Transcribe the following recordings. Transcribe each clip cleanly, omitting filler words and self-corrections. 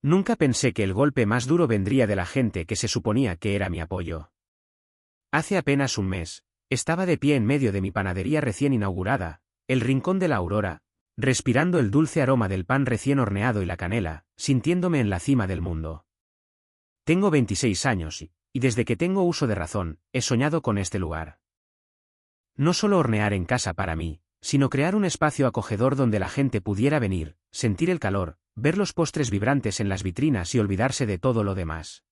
Nunca pensé que el golpe más duro vendría de la gente que se suponía que era mi apoyo. Hace apenas un mes, estaba de pie en medio de mi panadería recién inaugurada, el Rincón de la Aurora, respirando el dulce aroma del pan recién horneado y la canela, sintiéndome en la cima del mundo. Tengo 26 años y desde que tengo uso de razón, he soñado con este lugar. No solo hornear en casa para mí, sino crear un espacio acogedor donde la gente pudiera venir, sentir el calor, ver los postres vibrantes en las vitrinas y olvidarse de todo lo demás.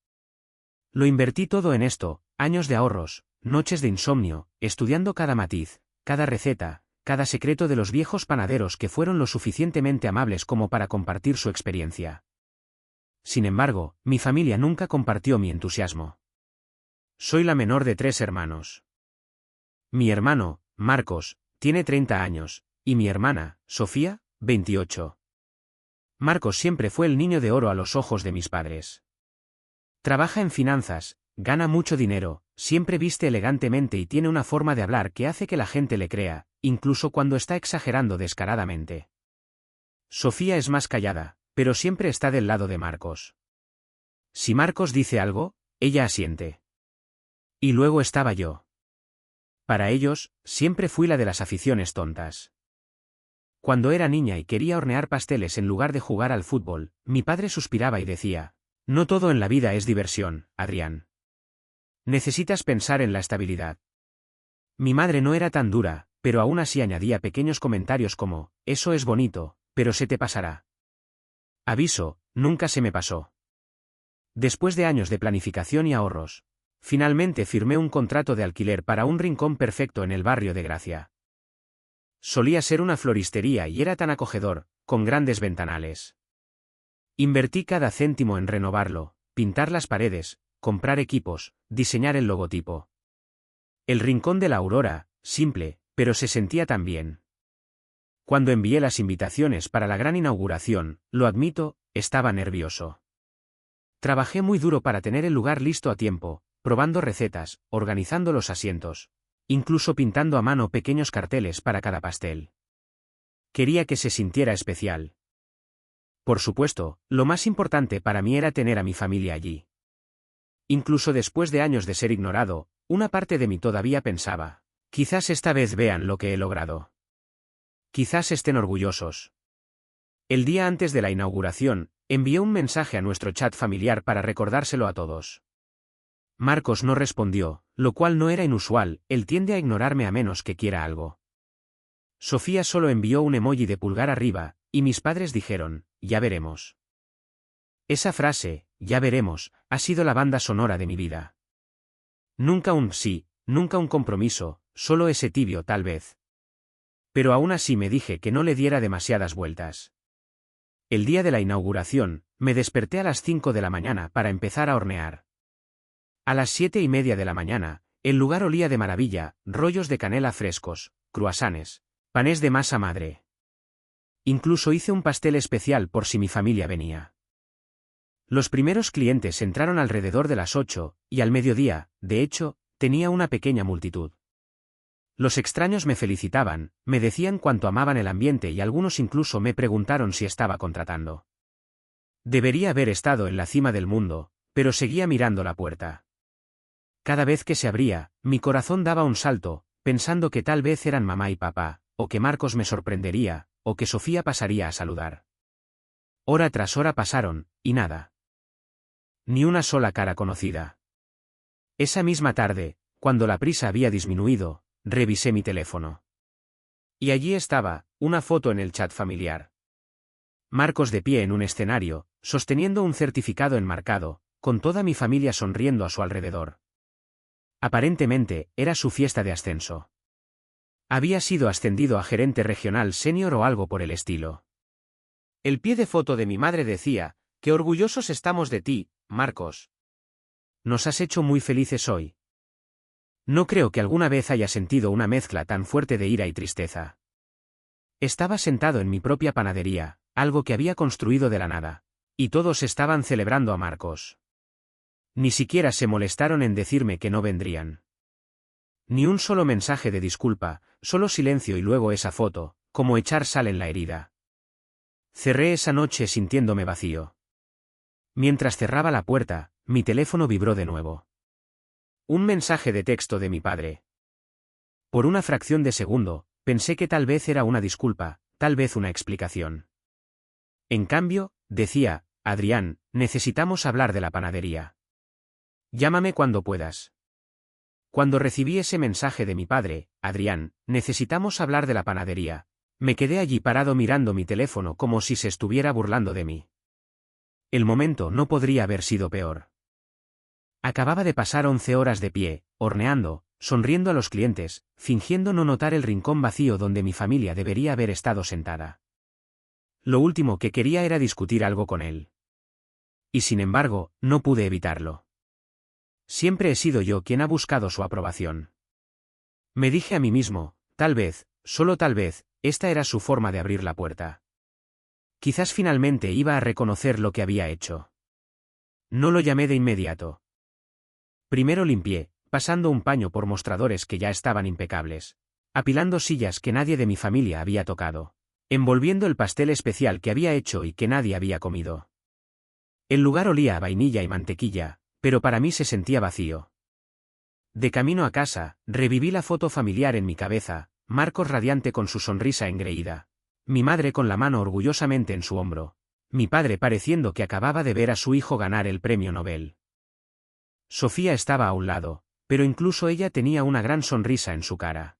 Lo invertí todo en esto, años de ahorros, noches de insomnio, estudiando cada matiz, cada receta, cada secreto de los viejos panaderos que fueron lo suficientemente amables como para compartir su experiencia. Sin embargo, mi familia nunca compartió mi entusiasmo. Soy la menor de 3 hermanos. Mi hermano, Marcos, tiene 30 años, y mi hermana, Sofía, 28. Marcos siempre fue el niño de oro a los ojos de mis padres. Trabaja en finanzas, gana mucho dinero, siempre viste elegantemente y tiene una forma de hablar que hace que la gente le crea, incluso cuando está exagerando descaradamente. Sofía es más callada, pero siempre está del lado de Marcos. Si Marcos dice algo, ella asiente. Y luego estaba yo. Para ellos, siempre fui la de las aficiones tontas. Cuando era niña y quería hornear pasteles en lugar de jugar al fútbol, mi padre suspiraba y decía: no todo en la vida es diversión, Adrián. Necesitas pensar en la estabilidad. Mi madre no era tan dura, pero aún así añadía pequeños comentarios como: eso es bonito, pero se te pasará. Aviso, nunca se me pasó. Después de años de planificación y ahorros, finalmente firmé un contrato de alquiler para un rincón perfecto en el barrio de Gracia. Solía ser una floristería y era tan acogedor, con grandes ventanales. Invertí cada céntimo en renovarlo, pintar las paredes, comprar equipos, diseñar el logotipo. El Rincón de la Aurora, simple, pero se sentía tan bien. Cuando envié las invitaciones para la gran inauguración, lo admito, estaba nervioso. Trabajé muy duro para tener el lugar listo a tiempo, probando recetas, organizando los asientos, incluso pintando a mano pequeños carteles para cada pastel. Quería que se sintiera especial. Por supuesto, lo más importante para mí era tener a mi familia allí. Incluso después de años de ser ignorado, una parte de mí todavía pensaba: quizás esta vez vean lo que he logrado. Quizás estén orgullosos. El día antes de la inauguración, envié un mensaje a nuestro chat familiar para recordárselo a todos. Marcos no respondió, lo cual no era inusual, él tiende a ignorarme a menos que quiera algo. Sofía solo envió un emoji de pulgar arriba, y mis padres dijeron: ya veremos. Esa frase, ya veremos, ha sido la banda sonora de mi vida. Nunca un sí, nunca un compromiso, solo ese tibio tal vez. Pero aún así me dije que no le diera demasiadas vueltas. El día de la inauguración, me desperté a las 5 de la mañana para empezar a hornear. A las 7:30 de la mañana, el lugar olía de maravilla, rollos de canela frescos, cruasanes, panes de masa madre. Incluso hice un pastel especial por si mi familia venía. Los primeros clientes entraron alrededor de las 8, y al mediodía, de hecho, tenía una pequeña multitud. Los extraños me felicitaban, me decían cuánto amaban el ambiente y algunos incluso me preguntaron si estaba contratando. Debería haber estado en la cima del mundo, pero seguía mirando la puerta. Cada vez que se abría, mi corazón daba un salto, pensando que tal vez eran mamá y papá, o que Marcos me sorprendería, o que Sofía pasaría a saludar. Hora tras hora pasaron, y nada. Ni una sola cara conocida. Esa misma tarde, cuando la prisa había disminuido, revisé mi teléfono. Y allí estaba, una foto en el chat familiar. Marcos de pie en un escenario, sosteniendo un certificado enmarcado, con toda mi familia sonriendo a su alrededor. Aparentemente, era su fiesta de ascenso. Había sido ascendido a gerente regional senior o algo por el estilo. El pie de foto de mi madre decía: «Qué orgullosos estamos de ti, Marcos. Nos has hecho muy felices hoy». No creo que alguna vez haya sentido una mezcla tan fuerte de ira y tristeza. Estaba sentado en mi propia panadería, algo que había construido de la nada, y todos estaban celebrando a Marcos. Ni siquiera se molestaron en decirme que no vendrían. Ni un solo mensaje de disculpa, solo silencio y luego esa foto, como echar sal en la herida. Cerré esa noche sintiéndome vacío. Mientras cerraba la puerta, mi teléfono vibró de nuevo. Un mensaje de texto de mi padre. Por una fracción de segundo, pensé que tal vez era una disculpa, tal vez una explicación. En cambio, decía: Adrián, necesitamos hablar de la panadería. Llámame cuando puedas. Cuando recibí ese mensaje de mi padre: Adrián, necesitamos hablar de la panadería, me quedé allí parado mirando mi teléfono como si se estuviera burlando de mí. El momento no podría haber sido peor. Acababa de pasar 11 horas de pie, horneando, sonriendo a los clientes, fingiendo no notar el rincón vacío donde mi familia debería haber estado sentada. Lo último que quería era discutir algo con él. Y sin embargo, no pude evitarlo. Siempre he sido yo quien ha buscado su aprobación. Me dije a mí mismo: tal vez, solo tal vez, esta era su forma de abrir la puerta. Quizás finalmente iba a reconocer lo que había hecho. No lo llamé de inmediato. Primero limpié, pasando un paño por mostradores que ya estaban impecables, apilando sillas que nadie de mi familia había tocado, envolviendo el pastel especial que había hecho y que nadie había comido. El lugar olía a vainilla y mantequilla, pero para mí se sentía vacío. De camino a casa, reviví la foto familiar en mi cabeza: Marcos radiante con su sonrisa engreída, mi madre con la mano orgullosamente en su hombro, mi padre pareciendo que acababa de ver a su hijo ganar el premio Nobel. Sofía estaba a un lado, pero incluso ella tenía una gran sonrisa en su cara.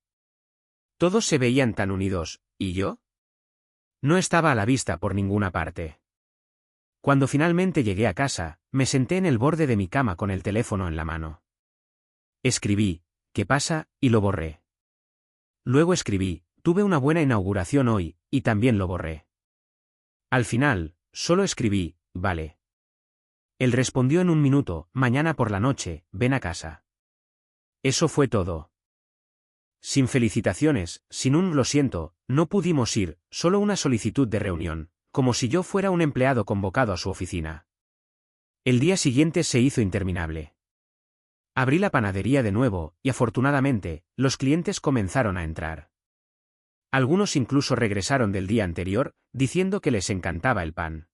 Todos se veían tan unidos, ¿y yo? No estaba a la vista por ninguna parte. Cuando finalmente llegué a casa, me senté en el borde de mi cama con el teléfono en la mano. Escribí: ¿qué pasa?, y lo borré. Luego escribí: tuve una buena inauguración hoy, y también lo borré. Al final, solo escribí: vale. Él respondió en un minuto: mañana por la noche, ven a casa. Eso fue todo. Sin felicitaciones, sin un lo siento, no pudimos ir, solo una solicitud de reunión, como si yo fuera un empleado convocado a su oficina. El día siguiente se hizo interminable. Abrí la panadería de nuevo, y afortunadamente, los clientes comenzaron a entrar. Algunos incluso regresaron del día anterior, diciendo que les encantaba el pan.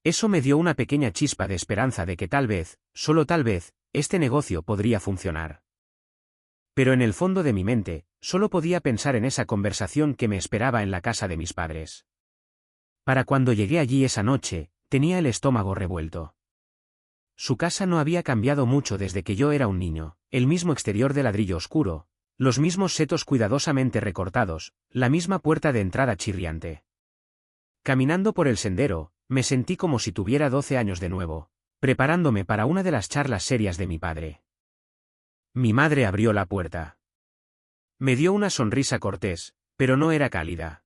Eso me dio una pequeña chispa de esperanza de que tal vez, solo tal vez, este negocio podría funcionar. Pero en el fondo de mi mente, solo podía pensar en esa conversación que me esperaba en la casa de mis padres. Para cuando llegué allí esa noche, tenía el estómago revuelto. Su casa no había cambiado mucho desde que yo era un niño: el mismo exterior de ladrillo oscuro, los mismos setos cuidadosamente recortados, la misma puerta de entrada chirriante. Caminando por el sendero, me sentí como si tuviera 12 años de nuevo, preparándome para una de las charlas serias de mi padre. Mi madre abrió la puerta. Me dio una sonrisa cortés, pero no era cálida.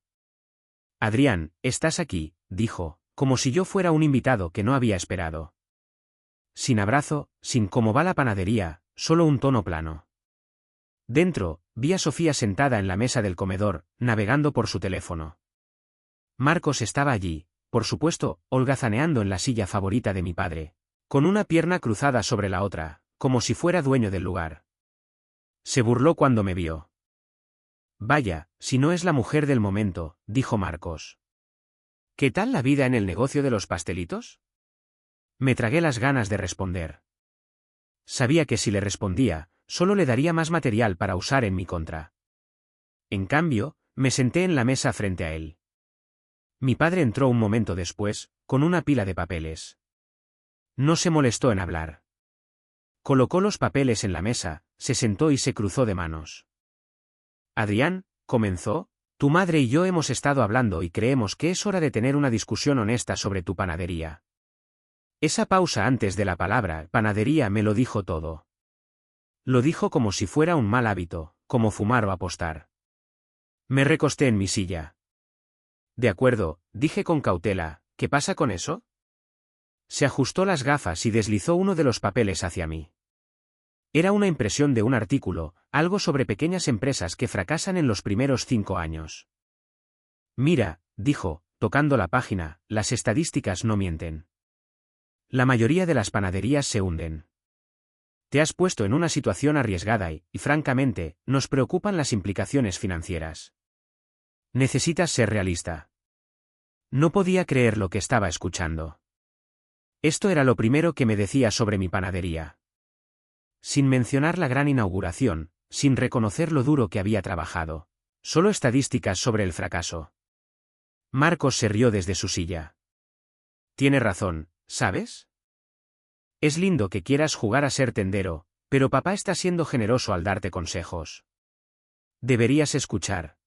Adrián, estás aquí, dijo, como si yo fuera un invitado que no había esperado. Sin abrazo, sin cómo va la panadería, solo un tono plano. Dentro, vi a Sofía sentada en la mesa del comedor, navegando por su teléfono. Marcos estaba allí, por supuesto, holgazaneando en la silla favorita de mi padre, con una pierna cruzada sobre la otra, como si fuera dueño del lugar. Se burló cuando me vio. Vaya, si no es la mujer del momento, dijo Marcos. ¿Qué tal la vida en el negocio de los pastelitos? Me tragué las ganas de responder. Sabía que si le respondía, solo le daría más material para usar en mi contra. En cambio, me senté en la mesa frente a él. Mi padre entró un momento después, con una pila de papeles. No se molestó en hablar. Colocó los papeles en la mesa, se sentó y se cruzó de manos. Adrián, comenzó, tu madre y yo hemos estado hablando y creemos que es hora de tener una discusión honesta sobre tu panadería. Esa pausa antes de la palabra panadería me lo dijo todo. Lo dijo como si fuera un mal hábito, como fumar o apostar. Me recosté en mi silla. De acuerdo, dije con cautela, ¿qué pasa con eso? Se ajustó las gafas y deslizó uno de los papeles hacia mí. Era una impresión de un artículo, algo sobre pequeñas empresas que fracasan en los primeros 5 años. Mira, dijo, tocando la página, las estadísticas no mienten. La mayoría de las panaderías se hunden. Te has puesto en una situación arriesgada y, francamente, nos preocupan las implicaciones financieras. Necesitas ser realista. No podía creer lo que estaba escuchando. Esto era lo primero que me decía sobre mi panadería. Sin mencionar la gran inauguración, sin reconocer lo duro que había trabajado. Solo estadísticas sobre el fracaso. Marcos se rió desde su silla. Tiene razón, ¿sabes? Es lindo que quieras jugar a ser tendero, pero papá está siendo generoso al darte consejos. Deberías escuchar.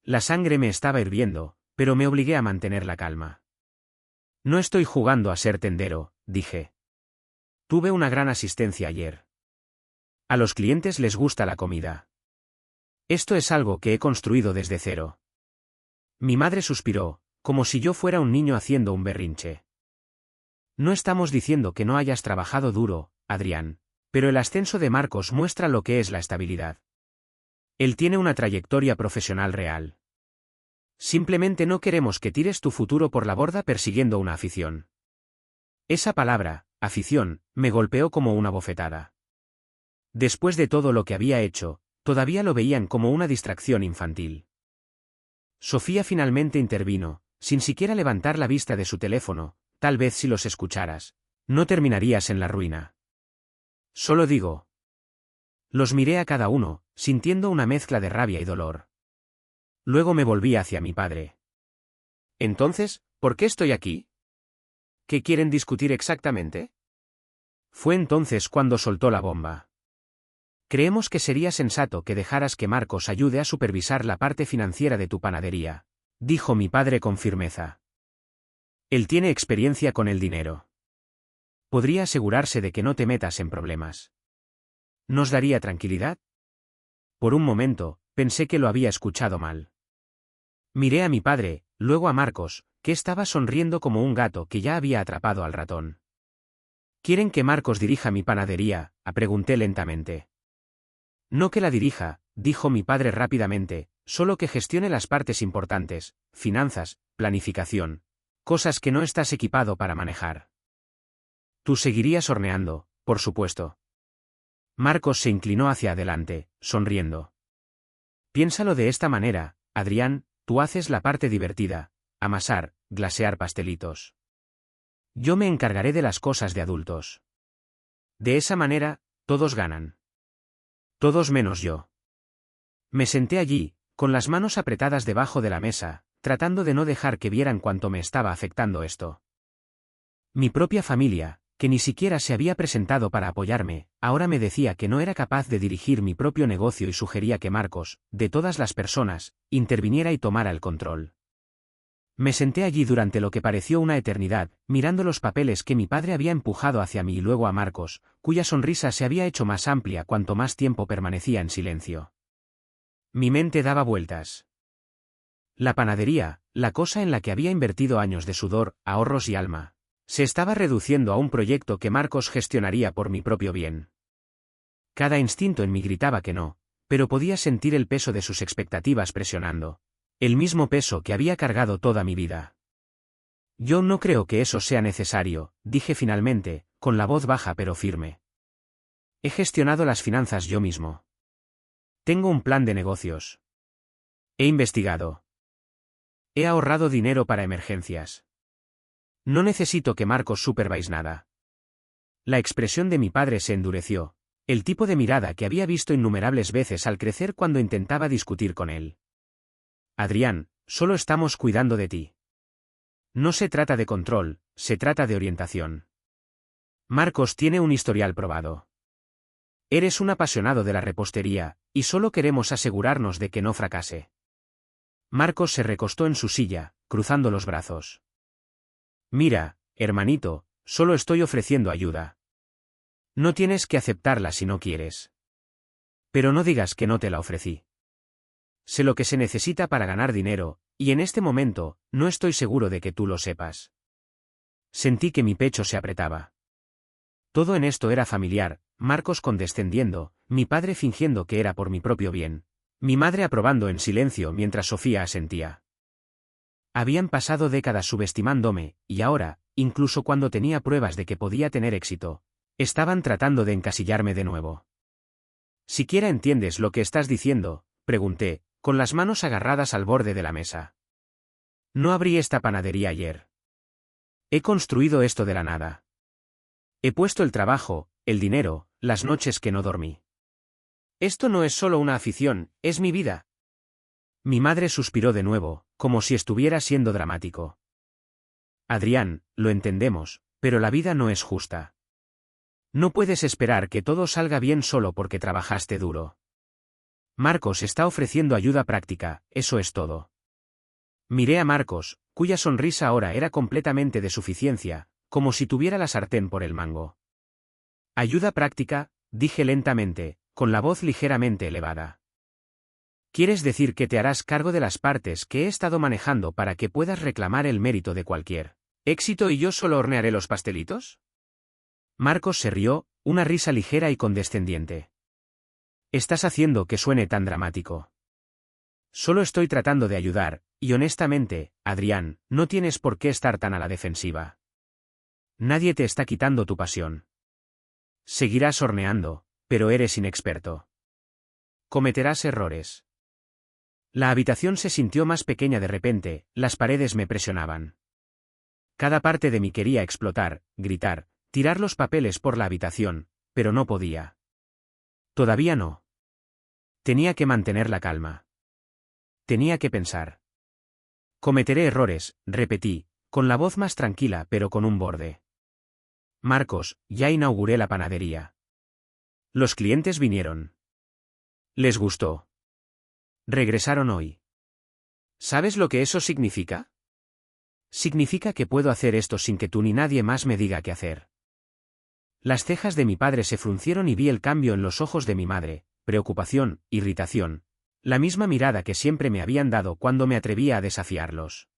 La sangre me estaba hirviendo, pero me obligué a mantener la calma. No estoy jugando a ser tendero, dije. Tuve una gran asistencia ayer. A los clientes les gusta la comida. Esto es algo que he construido desde cero. Mi madre suspiró, como si yo fuera un niño haciendo un berrinche. No estamos diciendo que no hayas trabajado duro, Adrián, pero el ascenso de Marcos muestra lo que es la estabilidad. Él tiene una trayectoria profesional real. Simplemente no queremos que tires tu futuro por la borda persiguiendo una afición. Esa palabra, afición, me golpeó como una bofetada. Después de todo lo que había hecho, todavía lo veían como una distracción infantil. Sofía finalmente intervino, sin siquiera levantar la vista de su teléfono. Tal vez si los escucharas, no terminarías en la ruina. Solo digo. Los miré a cada uno, sintiendo una mezcla de rabia y dolor. Luego me volví hacia mi padre. Entonces, ¿por qué estoy aquí? ¿Qué quieren discutir exactamente? Fue entonces cuando soltó la bomba. Creemos que sería sensato que dejaras que Marcos ayude a supervisar la parte financiera de tu panadería, dijo mi padre con firmeza. Él tiene experiencia con el dinero. Podría asegurarse de que no te metas en problemas. ¿Nos daría tranquilidad? Por un momento, pensé que lo había escuchado mal. Miré a mi padre, luego a Marcos, que estaba sonriendo como un gato que ya había atrapado al ratón. ¿Quieren que Marcos dirija mi panadería?, pregunté lentamente. No que la dirija, dijo mi padre rápidamente, solo que gestione las partes importantes, finanzas, planificación. Cosas que no estás equipado para manejar. Tú seguirías horneando, por supuesto. Marcos se inclinó hacia adelante, sonriendo. Piénsalo de esta manera, Adrián, tú haces la parte divertida, amasar, glasear pastelitos. Yo me encargaré de las cosas de adultos. De esa manera, todos ganan. Todos menos yo. Me senté allí, con las manos apretadas debajo de la mesa, tratando de no dejar que vieran cuánto me estaba afectando esto. Mi propia familia, que ni siquiera se había presentado para apoyarme, ahora me decía que no era capaz de dirigir mi propio negocio y sugería que Marcos, de todas las personas, interviniera y tomara el control. Me senté allí durante lo que pareció una eternidad, mirando los papeles que mi padre había empujado hacia mí y luego a Marcos, cuya sonrisa se había hecho más amplia cuanto más tiempo permanecía en silencio. Mi mente daba vueltas. La panadería, la cosa en la que había invertido años de sudor, ahorros y alma, se estaba reduciendo a un proyecto que Marcos gestionaría por mi propio bien. Cada instinto en mí gritaba que no, pero podía sentir el peso de sus expectativas presionando. El mismo peso que había cargado toda mi vida. Yo no creo que eso sea necesario, dije finalmente, con la voz baja pero firme. He gestionado las finanzas yo mismo. Tengo un plan de negocios. He investigado. He ahorrado dinero para emergencias. No necesito que Marcos supervise nada. La expresión de mi padre se endureció, el tipo de mirada que había visto innumerables veces al crecer cuando intentaba discutir con él. Adrián, solo estamos cuidando de ti. No se trata de control, se trata de orientación. Marcos tiene un historial probado. Eres un apasionado de la repostería, y solo queremos asegurarnos de que no fracase. Marcos se recostó en su silla, cruzando los brazos. Mira, hermanito, solo estoy ofreciendo ayuda. No tienes que aceptarla si no quieres. Pero no digas que no te la ofrecí. Sé lo que se necesita para ganar dinero, y en este momento, no estoy seguro de que tú lo sepas. Sentí que mi pecho se apretaba. Todo en esto era familiar, Marcos condescendiendo, mi padre fingiendo que era por mi propio bien, mi madre aprobando en silencio mientras Sofía asentía. Habían pasado décadas subestimándome, y ahora, incluso cuando tenía pruebas de que podía tener éxito, estaban tratando de encasillarme de nuevo. ¿Siquiera entiendes lo que estás diciendo?, pregunté, con las manos agarradas al borde de la mesa. No abrí esta panadería ayer. He construido esto de la nada. He puesto el trabajo, el dinero, las noches que no dormí. Esto no es solo una afición, es mi vida. Mi madre suspiró de nuevo, como si estuviera siendo dramático. Adrián, lo entendemos, pero la vida no es justa. No puedes esperar que todo salga bien solo porque trabajaste duro. Marcos está ofreciendo ayuda práctica, eso es todo. Miré a Marcos, cuya sonrisa ahora era completamente de suficiencia, como si tuviera la sartén por el mango. Ayuda práctica, dije lentamente, con la voz ligeramente elevada. ¿Quieres decir que te harás cargo de las partes que he estado manejando para que puedas reclamar el mérito de cualquier éxito y yo solo hornearé los pastelitos? Marcos se rió, una risa ligera y condescendiente. Estás haciendo que suene tan dramático. Solo estoy tratando de ayudar, y honestamente, Adrián, no tienes por qué estar tan a la defensiva. Nadie te está quitando tu pasión. Seguirás horneando, pero eres inexperto. Cometerás errores. La habitación se sintió más pequeña de repente, las paredes me presionaban. Cada parte de mí quería explotar, gritar, tirar los papeles por la habitación, pero no podía. Todavía no. Tenía que mantener la calma. Tenía que pensar. Cometeré errores, repetí, con la voz más tranquila pero con un borde. Marcos, ya inauguré la panadería. Los clientes vinieron. Les gustó. Regresaron hoy. ¿Sabes lo que eso significa? Significa que puedo hacer esto sin que tú ni nadie más me diga qué hacer. Las cejas de mi padre se fruncieron y vi el cambio en los ojos de mi madre, preocupación, irritación, la misma mirada que siempre me habían dado cuando me atrevía a desafiarlos.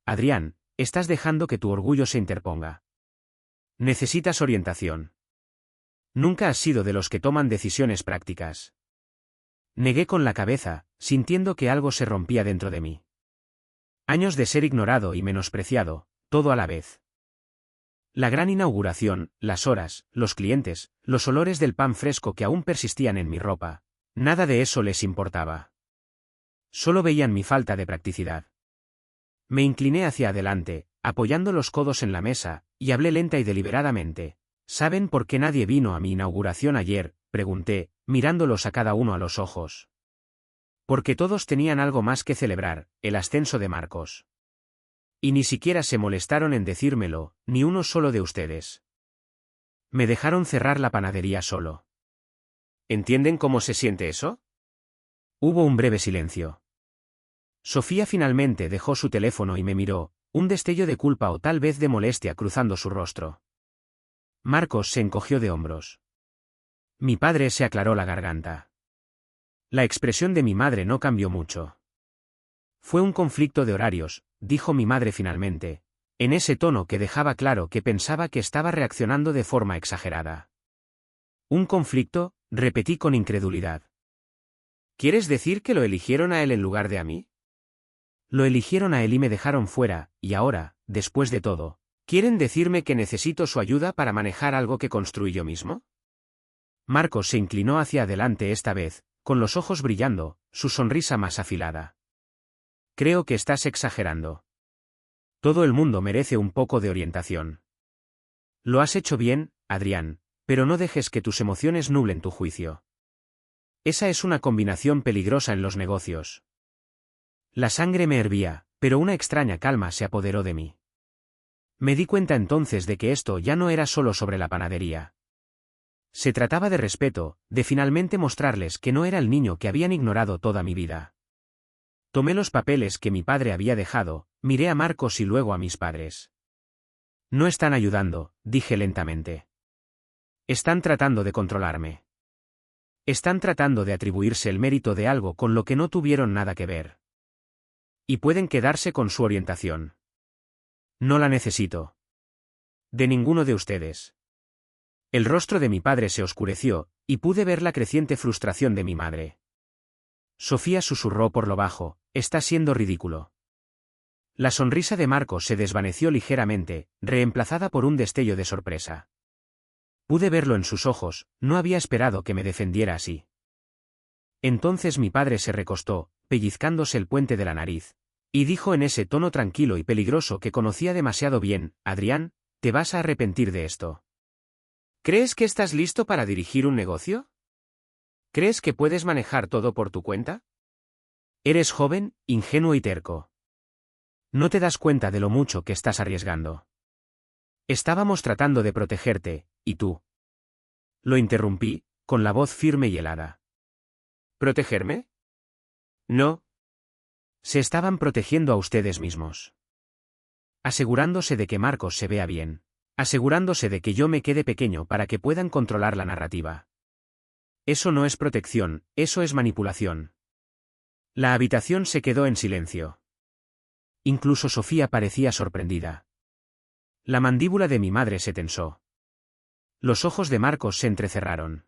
Adrián, estás dejando que tu orgullo se interponga. Necesitas orientación. Nunca has sido de los que toman decisiones prácticas. Negué con la cabeza, sintiendo que algo se rompía dentro de mí. Años de ser ignorado y menospreciado, todo a la vez. La gran inauguración, las horas, los clientes, los olores del pan fresco que aún persistían en mi ropa, nada de eso les importaba. Solo veían mi falta de practicidad. Me incliné hacia adelante, apoyando los codos en la mesa, y hablé lenta y deliberadamente. ¿Saben por qué nadie vino a mi inauguración ayer?, pregunté, mirándolos a cada uno a los ojos. Porque todos tenían algo más que celebrar, el ascenso de Marcos. Y ni siquiera se molestaron en decírmelo, ni uno solo de ustedes. Me dejaron cerrar la panadería solo. ¿Entienden cómo se siente eso? Hubo un breve silencio. Sofía finalmente dejó su teléfono y me miró, un destello de culpa o tal vez de molestia cruzando su rostro. Marcos se encogió de hombros. Mi padre se aclaró la garganta. La expresión de mi madre no cambió mucho. Fue un conflicto de horarios, dijo mi madre finalmente, en ese tono que dejaba claro que pensaba que estaba reaccionando de forma exagerada. ¿Un conflicto?, repetí con incredulidad. ¿Quieres decir que lo eligieron a él en lugar de a mí? Lo eligieron a él y me dejaron fuera, y ahora, después de todo, ¿quieren decirme que necesito su ayuda para manejar algo que construí yo mismo? Marcos se inclinó hacia adelante esta vez, con los ojos brillando, su sonrisa más afilada. Creo que estás exagerando. Todo el mundo merece un poco de orientación. Lo has hecho bien, Adrián, pero no dejes que tus emociones nublen tu juicio. Esa es una combinación peligrosa en los negocios. La sangre me hervía, pero una extraña calma se apoderó de mí. Me di cuenta entonces de que esto ya no era solo sobre la panadería. Se trataba de respeto, de finalmente mostrarles que no era el niño que habían ignorado toda mi vida. Tomé los papeles que mi padre había dejado, miré a Marcos y luego a mis padres. No están ayudando, dije lentamente. Están tratando de controlarme. Están tratando de atribuirse el mérito de algo con lo que no tuvieron nada que ver. Y pueden quedarse con su orientación. No la necesito. De ninguno de ustedes. El rostro de mi padre se oscureció, y pude ver la creciente frustración de mi madre. Sofía susurró por lo bajo, está siendo ridículo. La sonrisa de Marcos se desvaneció ligeramente, reemplazada por un destello de sorpresa. Pude verlo en sus ojos, no había esperado que me defendiera así. Entonces mi padre se recostó, pellizcándose el puente de la nariz. Y dijo en ese tono tranquilo y peligroso que conocía demasiado bien, Adrián, te vas a arrepentir de esto. ¿Crees que estás listo para dirigir un negocio? ¿Crees que puedes manejar todo por tu cuenta? Eres joven, ingenuo y terco. No te das cuenta de lo mucho que estás arriesgando. Estábamos tratando de protegerte, ¿y tú? Lo interrumpí, con la voz firme y helada. ¿Protegerme? No. Se estaban protegiendo a ustedes mismos. Asegurándose de que Marcos se vea bien. Asegurándose de que yo me quede pequeño para que puedan controlar la narrativa. Eso no es protección, eso es manipulación. La habitación se quedó en silencio. Incluso Sofía parecía sorprendida. La mandíbula de mi madre se tensó. Los ojos de Marcos se entrecerraron.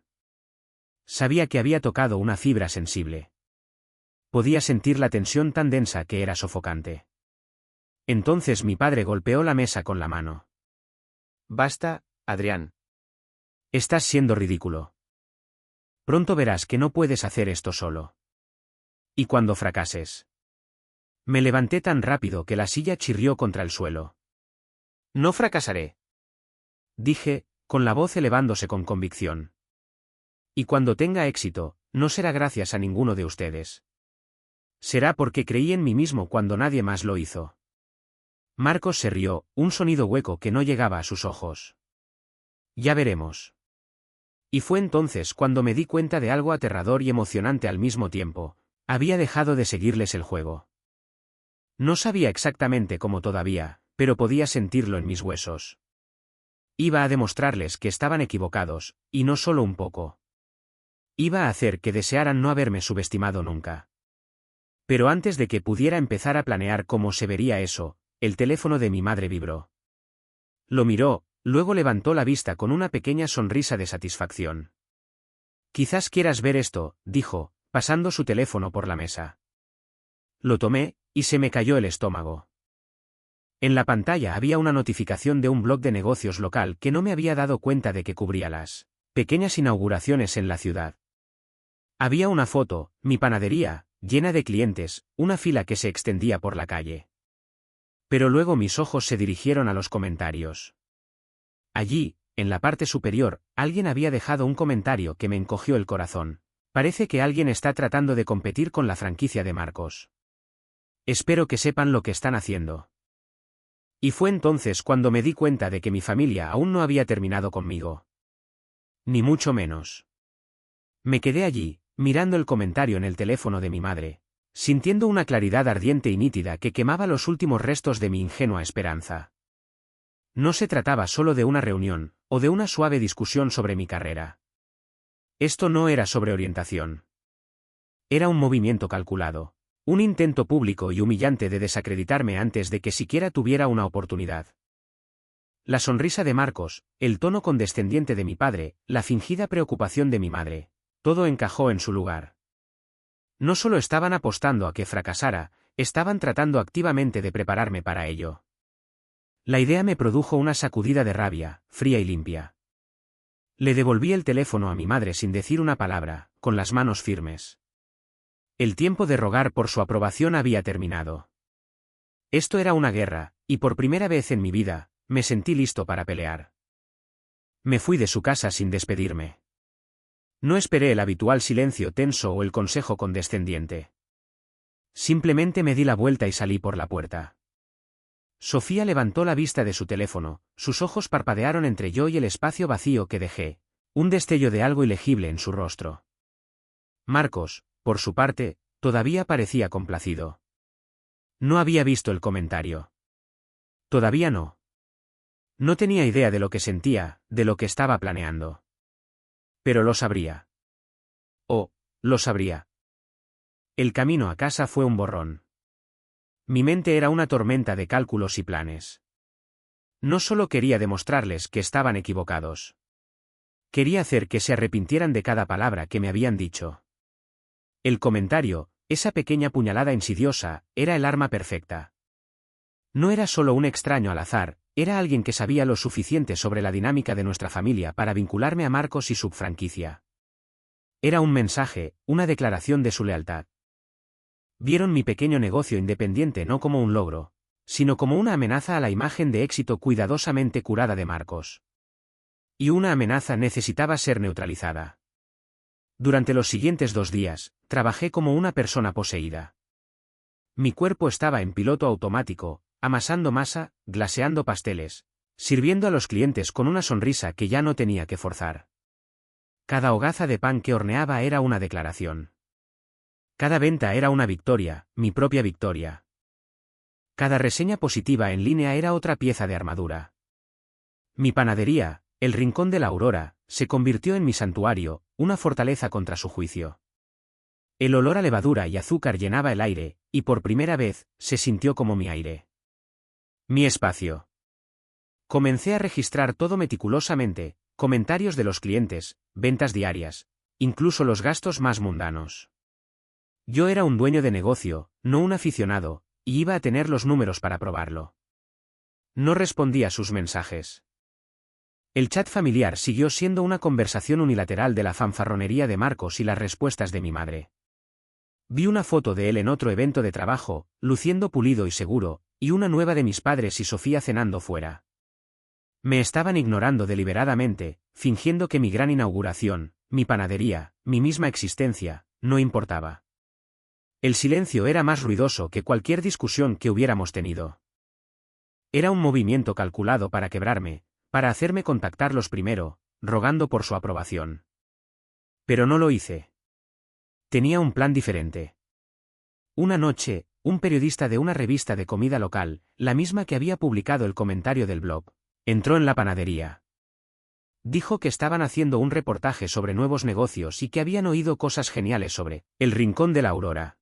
Sabía que había tocado una fibra sensible. Podía sentir la tensión tan densa que era sofocante. Entonces mi padre golpeó la mesa con la mano. Basta, Adrián. Estás siendo ridículo. Pronto verás que no puedes hacer esto solo. Y cuando fracases. Me levanté tan rápido que la silla chirrió contra el suelo. No fracasaré. Dije, con la voz elevándose con convicción. Y cuando tenga éxito, no será gracias a ninguno de ustedes. Será porque creí en mí mismo cuando nadie más lo hizo. Marcos se rió, un sonido hueco que no llegaba a sus ojos. Ya veremos. Y fue entonces cuando me di cuenta de algo aterrador y emocionante al mismo tiempo. Había dejado de seguirles el juego. No sabía exactamente cómo todavía, pero podía sentirlo en mis huesos. Iba a demostrarles que estaban equivocados, y no solo un poco. Iba a hacer que desearan no haberme subestimado nunca. Pero antes de que pudiera empezar a planear cómo se vería eso, el teléfono de mi madre vibró. Lo miró, luego levantó la vista con una pequeña sonrisa de satisfacción. Quizás quieras ver esto, dijo, pasando su teléfono por la mesa. Lo tomé, y se me cayó el estómago. En la pantalla había una notificación de un blog de negocios local que no me había dado cuenta de que cubría las pequeñas inauguraciones en la ciudad. Había una foto, mi panadería, llena de clientes, una fila que se extendía por la calle. Pero luego mis ojos se dirigieron a los comentarios. Allí, en la parte superior, alguien había dejado un comentario que me encogió el corazón. Parece que alguien está tratando de competir con la franquicia de Marcos. Espero que sepan lo que están haciendo. Y fue entonces cuando me di cuenta de que mi familia aún no había terminado conmigo. Ni mucho menos. Me quedé allí, mirando el comentario en el teléfono de mi madre, sintiendo una claridad ardiente y nítida que quemaba los últimos restos de mi ingenua esperanza. No se trataba solo de una reunión, o de una suave discusión sobre mi carrera. Esto no era sobre orientación. Era un movimiento calculado, un intento público y humillante de desacreditarme antes de que siquiera tuviera una oportunidad. La sonrisa de Marcos, el tono condescendiente de mi padre, la fingida preocupación de mi madre, todo encajó en su lugar. No solo estaban apostando a que fracasara, estaban tratando activamente de prepararme para ello. La idea me produjo una sacudida de rabia, fría y limpia. Le devolví el teléfono a mi madre sin decir una palabra, con las manos firmes. El tiempo de rogar por su aprobación había terminado. Esto era una guerra, y por primera vez en mi vida, me sentí listo para pelear. Me fui de su casa sin despedirme. No esperé el habitual silencio tenso o el consejo condescendiente. Simplemente me di la vuelta y salí por la puerta. Sofía levantó la vista de su teléfono, sus ojos parpadearon entre yo y el espacio vacío que dejé, un destello de algo ilegible en su rostro. Marcos, por su parte, todavía parecía complacido. No había visto el comentario. Todavía no. No tenía idea de lo que sentía, de lo que estaba planeando. Pero lo sabría. Oh, lo sabría. El camino a casa fue un borrón. Mi mente era una tormenta de cálculos y planes. No solo quería demostrarles que estaban equivocados. Quería hacer que se arrepintieran de cada palabra que me habían dicho. El comentario, esa pequeña puñalada insidiosa, era el arma perfecta. No era solo un extraño al azar, era alguien que sabía lo suficiente sobre la dinámica de nuestra familia para vincularme a Marcos y su franquicia. Era un mensaje, una declaración de su lealtad. Vieron mi pequeño negocio independiente no como un logro, sino como una amenaza a la imagen de éxito cuidadosamente curada de Marcos. Y una amenaza necesitaba ser neutralizada. Durante los siguientes 2 días, trabajé como una persona poseída. Mi cuerpo estaba en piloto automático, amasando masa, glaseando pasteles, sirviendo a los clientes con una sonrisa que ya no tenía que forzar. Cada hogaza de pan que horneaba era una declaración. Cada venta era una victoria, mi propia victoria. Cada reseña positiva en línea era otra pieza de armadura. Mi panadería, el Rincón de la Aurora, se convirtió en mi santuario, una fortaleza contra su juicio. El olor a levadura y azúcar llenaba el aire, y por primera vez, se sintió como mi aire. Mi espacio. Comencé a registrar todo meticulosamente, comentarios de los clientes, ventas diarias, incluso los gastos más mundanos. Yo era un dueño de negocio, no un aficionado, y iba a tener los números para probarlo. No respondí a sus mensajes. El chat familiar siguió siendo una conversación unilateral de la fanfarronería de Marcos y las respuestas de mi madre. Vi una foto de él en otro evento de trabajo, luciendo pulido y seguro, y una nueva de mis padres y Sofía cenando fuera. Me estaban ignorando deliberadamente, fingiendo que mi gran inauguración, mi panadería, mi misma existencia, no importaba. El silencio era más ruidoso que cualquier discusión que hubiéramos tenido. Era un movimiento calculado para quebrarme, para hacerme contactarlos primero, rogando por su aprobación. Pero no lo hice. Tenía un plan diferente. Una noche, un periodista de una revista de comida local, la misma que había publicado el comentario del blog, entró en la panadería. Dijo que estaban haciendo un reportaje sobre nuevos negocios y que habían oído cosas geniales sobre el Rincón de la Aurora.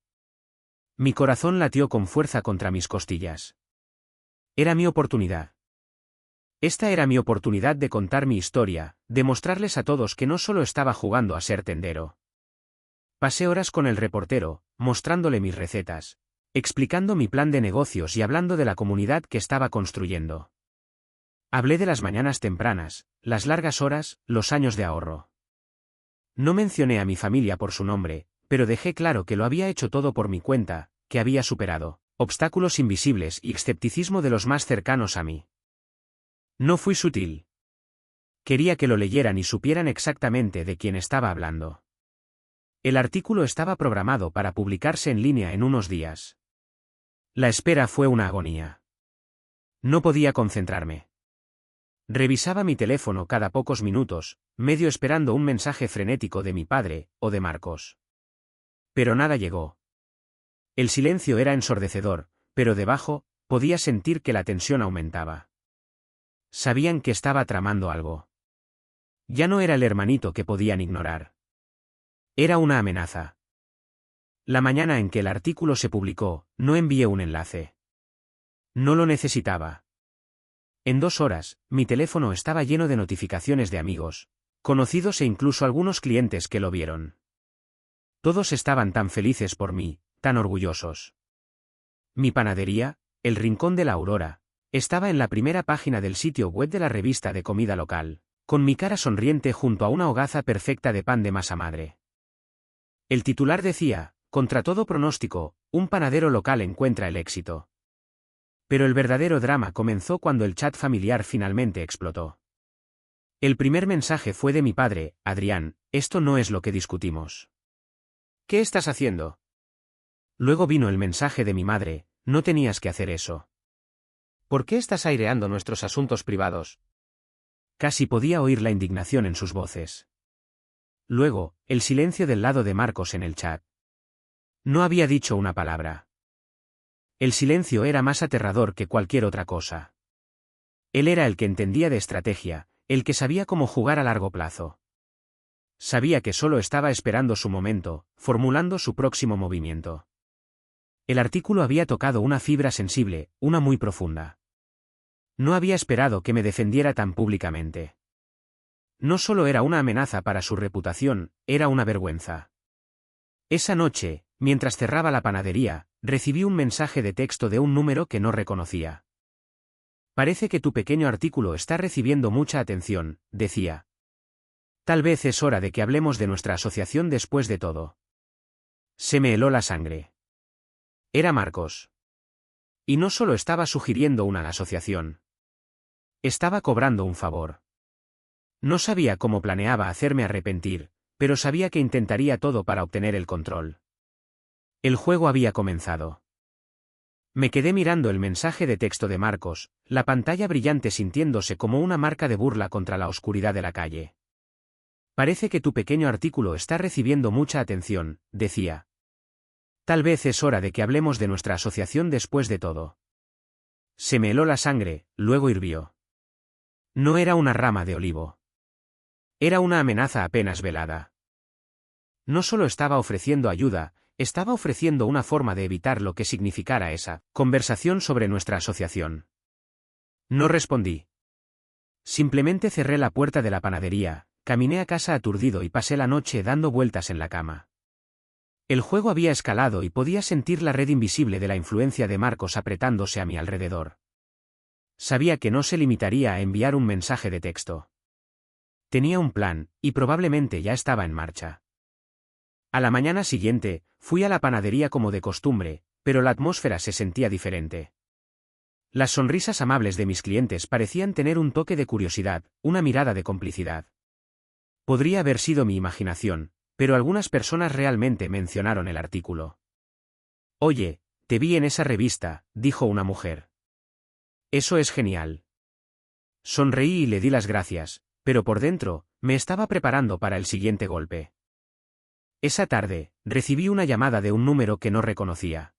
Mi corazón latió con fuerza contra mis costillas. Era mi oportunidad. Esta era mi oportunidad de contar mi historia, de mostrarles a todos que no solo estaba jugando a ser tendero. Pasé horas con el reportero, mostrándole mis recetas, explicando mi plan de negocios y hablando de la comunidad que estaba construyendo. Hablé de las mañanas tempranas, las largas horas, los años de ahorro. No mencioné a mi familia por su nombre, pero dejé claro que lo había hecho todo por mi cuenta, que había superado obstáculos invisibles y escepticismo de los más cercanos a mí. No fui sutil. Quería que lo leyeran y supieran exactamente de quién estaba hablando. El artículo estaba programado para publicarse en línea en unos días. La espera fue una agonía. No podía concentrarme. Revisaba mi teléfono cada pocos minutos, medio esperando un mensaje frenético de mi padre, o de Marcos. Pero nada llegó. El silencio era ensordecedor, pero debajo, podía sentir que la tensión aumentaba. Sabían que estaba tramando algo. Ya no era el hermanito que podían ignorar. Era una amenaza. La mañana en que el artículo se publicó, no envié un enlace. No lo necesitaba. En 2 horas, mi teléfono estaba lleno de notificaciones de amigos, conocidos e incluso algunos clientes que lo vieron. Todos estaban tan felices por mí, tan orgullosos. Mi panadería, el Rincón de la Aurora, estaba en la primera página del sitio web de la revista de comida local, con mi cara sonriente junto a una hogaza perfecta de pan de masa madre. El titular decía, contra todo pronóstico, un panadero local encuentra el éxito. Pero el verdadero drama comenzó cuando el chat familiar finalmente explotó. El primer mensaje fue de mi padre, Adrián, esto no es lo que discutimos. ¿Qué estás haciendo? Luego vino el mensaje de mi madre, no tenías que hacer eso. ¿Por qué estás aireando nuestros asuntos privados? Casi podía oír la indignación en sus voces. Luego, el silencio del lado de Marcos en el chat. No había dicho una palabra. El silencio era más aterrador que cualquier otra cosa. Él era el que entendía de estrategia, el que sabía cómo jugar a largo plazo. Sabía que solo estaba esperando su momento, formulando su próximo movimiento. El artículo había tocado una fibra sensible, una muy profunda. No había esperado que me defendiera tan públicamente. No solo era una amenaza para su reputación, era una vergüenza. Esa noche, mientras cerraba la panadería, recibí un mensaje de texto de un número que no reconocía. Parece que tu pequeño artículo está recibiendo mucha atención, decía. Tal vez es hora de que hablemos de nuestra asociación después de todo. Se me heló la sangre. Era Marcos. Y no solo estaba sugiriendo una asociación. Estaba cobrando un favor. No sabía cómo planeaba hacerme arrepentir, pero sabía que intentaría todo para obtener el control. El juego había comenzado. Me quedé mirando el mensaje de texto de Marcos, la pantalla brillante sintiéndose como una marca de burla contra la oscuridad de la calle. Parece que tu pequeño artículo está recibiendo mucha atención, decía. Tal vez es hora de que hablemos de nuestra asociación después de todo. Se me heló la sangre, luego hirvió. No era una rama de olivo. Era una amenaza apenas velada. No solo estaba ofreciendo ayuda, estaba ofreciendo una forma de evitar lo que significara esa conversación sobre nuestra asociación. No respondí. Simplemente cerré la puerta de la panadería, caminé a casa aturdido y pasé la noche dando vueltas en la cama. El juego había escalado y podía sentir la red invisible de la influencia de Marcos apretándose a mi alrededor. Sabía que no se limitaría a enviar un mensaje de texto. Tenía un plan, y probablemente ya estaba en marcha. A la mañana siguiente, fui a la panadería como de costumbre, pero la atmósfera se sentía diferente. Las sonrisas amables de mis clientes parecían tener un toque de curiosidad, una mirada de complicidad. Podría haber sido mi imaginación, pero algunas personas realmente mencionaron el artículo. Oye, te vi en esa revista, dijo una mujer. Eso es genial. Sonreí y le di las gracias, pero por dentro, me estaba preparando para el siguiente golpe. Esa tarde, recibí una llamada de un número que no reconocía.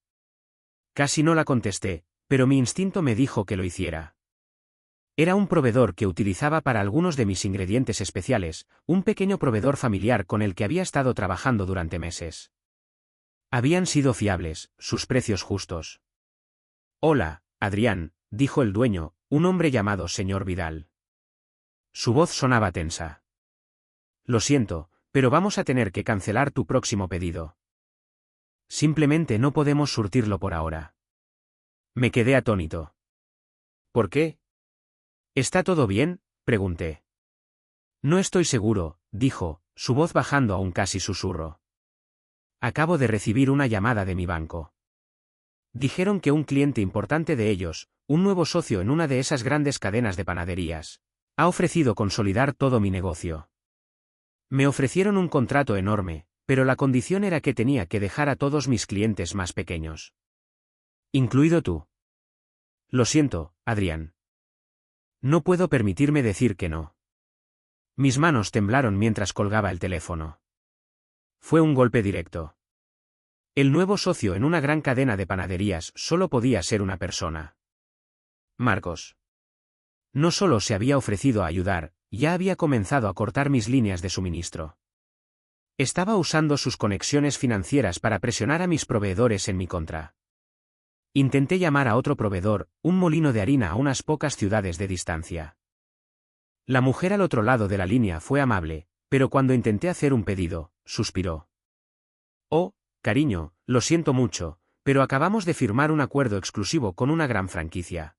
Casi no la contesté, pero mi instinto me dijo que lo hiciera. Era un proveedor que utilizaba para algunos de mis ingredientes especiales, un pequeño proveedor familiar con el que había estado trabajando durante meses. Habían sido fiables, sus precios justos. Hola, Adrián, dijo el dueño, un hombre llamado señor Vidal. Su voz sonaba tensa. Lo siento, pero vamos a tener que cancelar tu próximo pedido. Simplemente no podemos surtirlo por ahora. Me quedé atónito. ¿Por qué? ¿Está todo bien?, pregunté. No estoy seguro, dijo, su voz bajando a un casi susurro. Acabo de recibir una llamada de mi banco. Dijeron que un cliente importante de ellos, un nuevo socio en una de esas grandes cadenas de panaderías, ha ofrecido consolidar todo mi negocio. Me ofrecieron un contrato enorme, pero la condición era que tenía que dejar a todos mis clientes más pequeños. Incluido tú. Lo siento, Adrián. No puedo permitirme decir que no. Mis manos temblaron mientras colgaba el teléfono. Fue un golpe directo. El nuevo socio en una gran cadena de panaderías solo podía ser una persona. Marcos. No solo se había ofrecido a ayudar, ya había comenzado a cortar mis líneas de suministro. Estaba usando sus conexiones financieras para presionar a mis proveedores en mi contra. Intenté llamar a otro proveedor, un molino de harina a unas pocas ciudades de distancia. La mujer al otro lado de la línea fue amable, pero cuando intenté hacer un pedido, suspiró. Oh, cariño, lo siento mucho, pero acabamos de firmar un acuerdo exclusivo con una gran franquicia.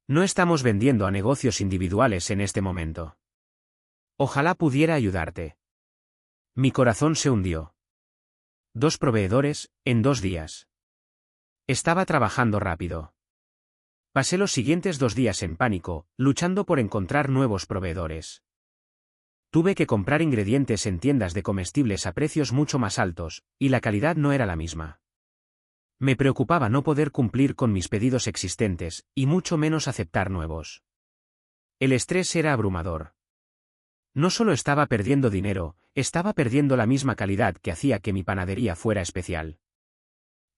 No estamos vendiendo a negocios individuales en este momento. Ojalá pudiera ayudarte. Mi corazón se hundió. 2 proveedores, en 2 días. Estaba trabajando rápido. Pasé los siguientes 2 días en pánico, luchando por encontrar nuevos proveedores. Tuve que comprar ingredientes en tiendas de comestibles a precios mucho más altos, y la calidad no era la misma. Me preocupaba no poder cumplir con mis pedidos existentes, y mucho menos aceptar nuevos. El estrés era abrumador. No solo estaba perdiendo dinero, estaba perdiendo la misma calidad que hacía que mi panadería fuera especial.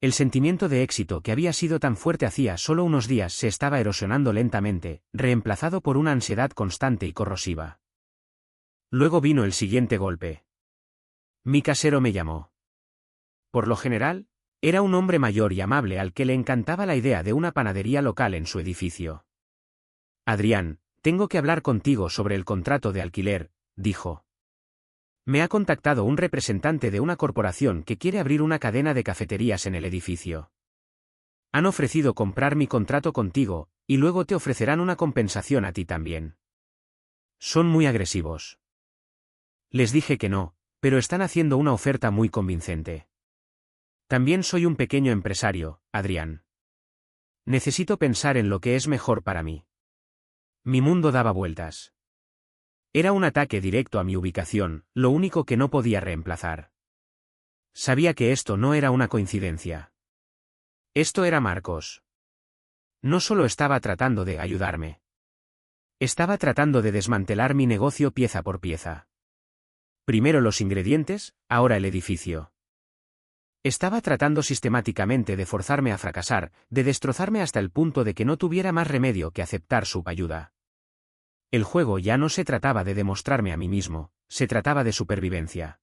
El sentimiento de éxito que había sido tan fuerte hacía solo unos días se estaba erosionando lentamente, reemplazado por una ansiedad constante y corrosiva. Luego vino el siguiente golpe. Mi casero me llamó. Por lo general, era un hombre mayor y amable al que le encantaba la idea de una panadería local en su edificio. Adrián, tengo que hablar contigo sobre el contrato de alquiler, dijo. Me ha contactado un representante de una corporación que quiere abrir una cadena de cafeterías en el edificio. Han ofrecido comprar mi contrato contigo, y luego te ofrecerán una compensación a ti también. Son muy agresivos. Les dije que no, pero están haciendo una oferta muy convincente. También soy un pequeño empresario, Adrián. Necesito pensar en lo que es mejor para mí. Mi mundo daba vueltas. Era un ataque directo a mi ubicación, lo único que no podía reemplazar. Sabía que esto no era una coincidencia. Esto era Marcos. No solo estaba tratando de ayudarme. Estaba tratando de desmantelar mi negocio pieza por pieza. Primero los ingredientes, ahora el edificio. Estaba tratando sistemáticamente de forzarme a fracasar, de destrozarme hasta el punto de que no tuviera más remedio que aceptar su ayuda. El juego ya no se trataba de demostrarme a mí mismo, se trataba de supervivencia.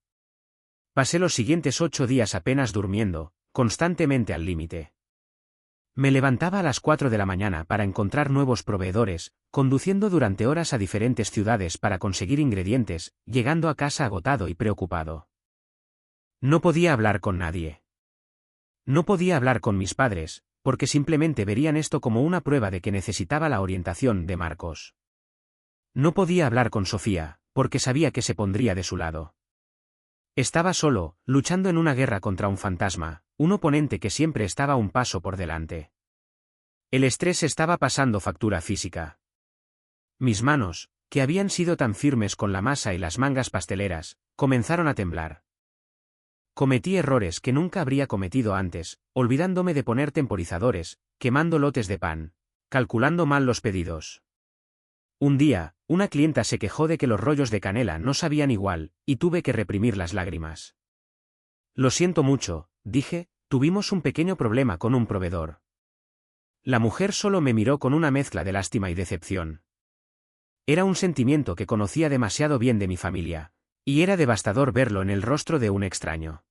Pasé los siguientes 8 días apenas durmiendo, constantemente al límite. Me levantaba a las 4 de la mañana para encontrar nuevos proveedores, conduciendo durante horas a diferentes ciudades para conseguir ingredientes, llegando a casa agotado y preocupado. No podía hablar con nadie. No podía hablar con mis padres, porque simplemente verían esto como una prueba de que necesitaba la orientación de Marcos. No podía hablar con Sofía, porque sabía que se pondría de su lado. Estaba solo, luchando en una guerra contra un fantasma, un oponente que siempre estaba un paso por delante. El estrés estaba pasando factura física. Mis manos, que habían sido tan firmes con la masa y las mangas pasteleras, comenzaron a temblar. Cometí errores que nunca habría cometido antes, olvidándome de poner temporizadores, quemando lotes de pan, calculando mal los pedidos. Un día, una clienta se quejó de que los rollos de canela no sabían igual, y tuve que reprimir las lágrimas. Lo siento mucho, dije, tuvimos un pequeño problema con un proveedor. La mujer solo me miró con una mezcla de lástima y decepción. Era un sentimiento que conocía demasiado bien de mi familia, y era devastador verlo en el rostro de un extraño.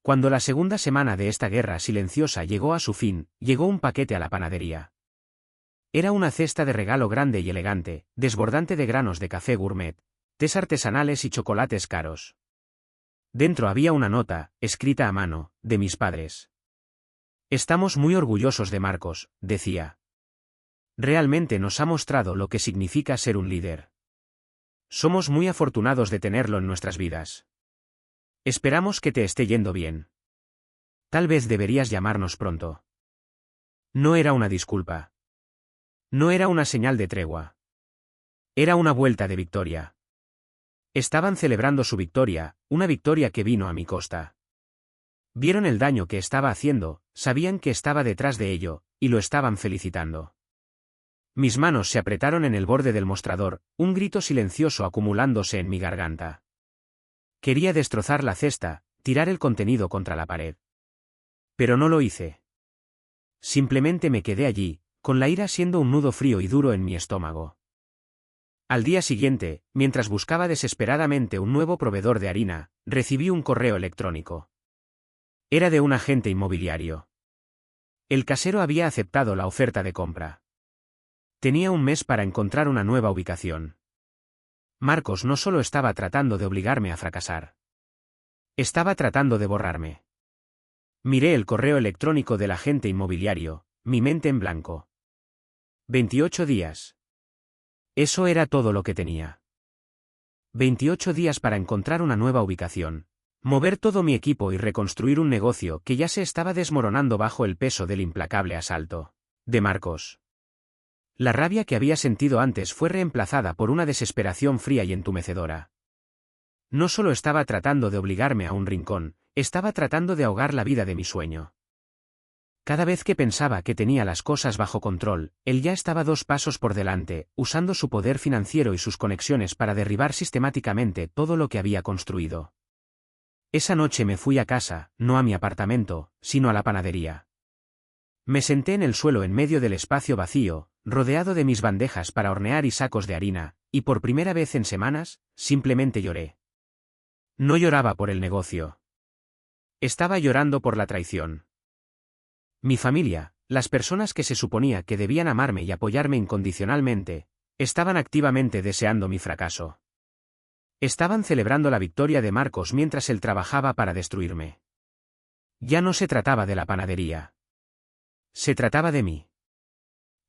Cuando la segunda semana de esta guerra silenciosa llegó a su fin, llegó un paquete a la panadería. Era una cesta de regalo grande y elegante, desbordante de granos de café gourmet, tés artesanales y chocolates caros. Dentro había una nota, escrita a mano, de mis padres. Estamos muy orgullosos de Marcos, decía. Realmente nos ha mostrado lo que significa ser un líder. Somos muy afortunados de tenerlo en nuestras vidas. Esperamos que te esté yendo bien. Tal vez deberías llamarnos pronto. No era una disculpa. No era una señal de tregua. Era una vuelta de victoria. Estaban celebrando su victoria, una victoria que vino a mi costa. Vieron el daño que estaba haciendo, sabían que estaba detrás de ello, y lo estaban felicitando. Mis manos se apretaron en el borde del mostrador, un grito silencioso acumulándose en mi garganta. Quería destrozar la cesta, tirar el contenido contra la pared. Pero no lo hice. Simplemente me quedé allí, con la ira siendo un nudo frío y duro en mi estómago. Al día siguiente, mientras buscaba desesperadamente un nuevo proveedor de harina, recibí un correo electrónico. Era de un agente inmobiliario. El casero había aceptado la oferta de compra. Tenía un mes para encontrar una nueva ubicación. Marcos no solo estaba tratando de obligarme a fracasar. Estaba tratando de borrarme. Miré el correo electrónico del agente inmobiliario, mi mente en blanco. 28 días. Eso era todo lo que tenía. 28 días para encontrar una nueva ubicación, mover todo mi equipo y reconstruir un negocio que ya se estaba desmoronando bajo el peso del implacable asalto de Marcos. La rabia que había sentido antes fue reemplazada por una desesperación fría y entumecedora. No solo estaba tratando de obligarme a un rincón, estaba tratando de ahogar la vida de mi sueño. Cada vez que pensaba que tenía las cosas bajo control, él ya estaba 2 pasos por delante, usando su poder financiero y sus conexiones para derribar sistemáticamente todo lo que había construido. Esa noche me fui a casa, no a mi apartamento, sino a la panadería. Me senté en el suelo en medio del espacio vacío, rodeado de mis bandejas para hornear y sacos de harina, y por primera vez en semanas, simplemente lloré. No lloraba por el negocio. Estaba llorando por la traición. Mi familia, las personas que se suponía que debían amarme y apoyarme incondicionalmente, estaban activamente deseando mi fracaso. Estaban celebrando la victoria de Marcos mientras él trabajaba para destruirme. Ya no se trataba de la panadería. Se trataba de mí.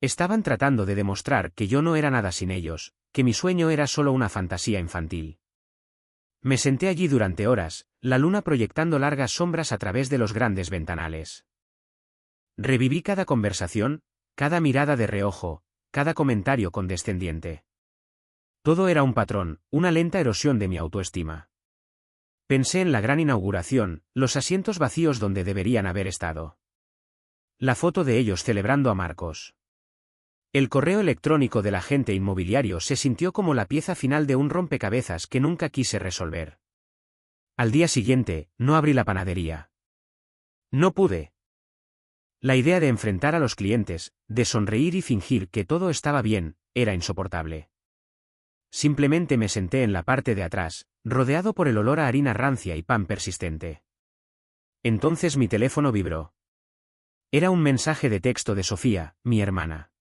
Estaban tratando de demostrar que yo no era nada sin ellos, que mi sueño era solo una fantasía infantil. Me senté allí durante horas, la luna proyectando largas sombras a través de los grandes ventanales. Reviví cada conversación, cada mirada de reojo, cada comentario condescendiente. Todo era un patrón, una lenta erosión de mi autoestima. Pensé en la gran inauguración, los asientos vacíos donde deberían haber estado. La foto de ellos celebrando a Marcos. El correo electrónico del agente inmobiliario se sintió como la pieza final de un rompecabezas que nunca quise resolver. Al día siguiente, no abrí la panadería. No pude. La idea de enfrentar a los clientes, de sonreír y fingir que todo estaba bien, era insoportable. Simplemente me senté en la parte de atrás, rodeado por el olor a harina rancia y pan persistente. Entonces mi teléfono vibró. Era un mensaje de texto de Sofía, mi hermana.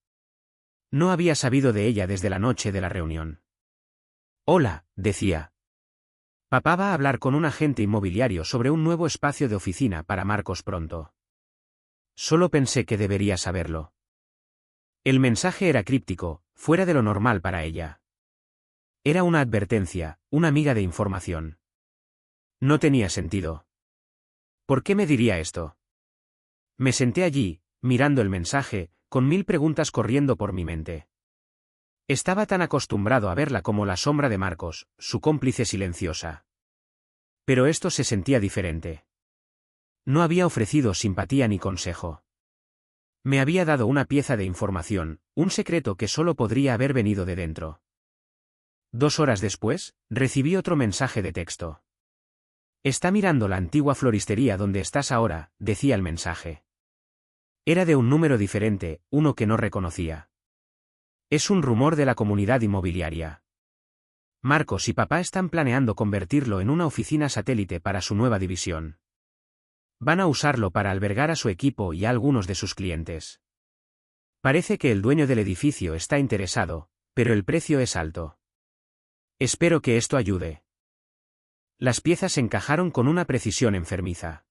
No había sabido de ella desde la noche de la reunión. Hola, decía. Papá va a hablar con un agente inmobiliario sobre un nuevo espacio de oficina para Marcos pronto. Solo pensé que debería saberlo. El mensaje era críptico, fuera de lo normal para ella. Era una advertencia, una miga de información. No tenía sentido. ¿Por qué me diría esto? Me senté allí, mirando el mensaje, con 1000 preguntas corriendo por mi mente. Estaba tan acostumbrado a verla como la sombra de Marcos, su cómplice silenciosa. Pero esto se sentía diferente. No había ofrecido simpatía ni consejo. Me había dado una pieza de información, un secreto que solo podría haber venido de dentro. 2 horas después, recibí otro mensaje de texto. Está mirando la antigua floristería donde estás ahora, decía el mensaje. Era de un número diferente, uno que no reconocía. Es un rumor de la comunidad inmobiliaria. Marcos y papá están planeando convertirlo en una oficina satélite para su nueva división. Van a usarlo para albergar a su equipo y a algunos de sus clientes. Parece que el dueño del edificio está interesado, pero el precio es alto. Espero que esto ayude. Las piezas encajaron con una precisión enfermiza.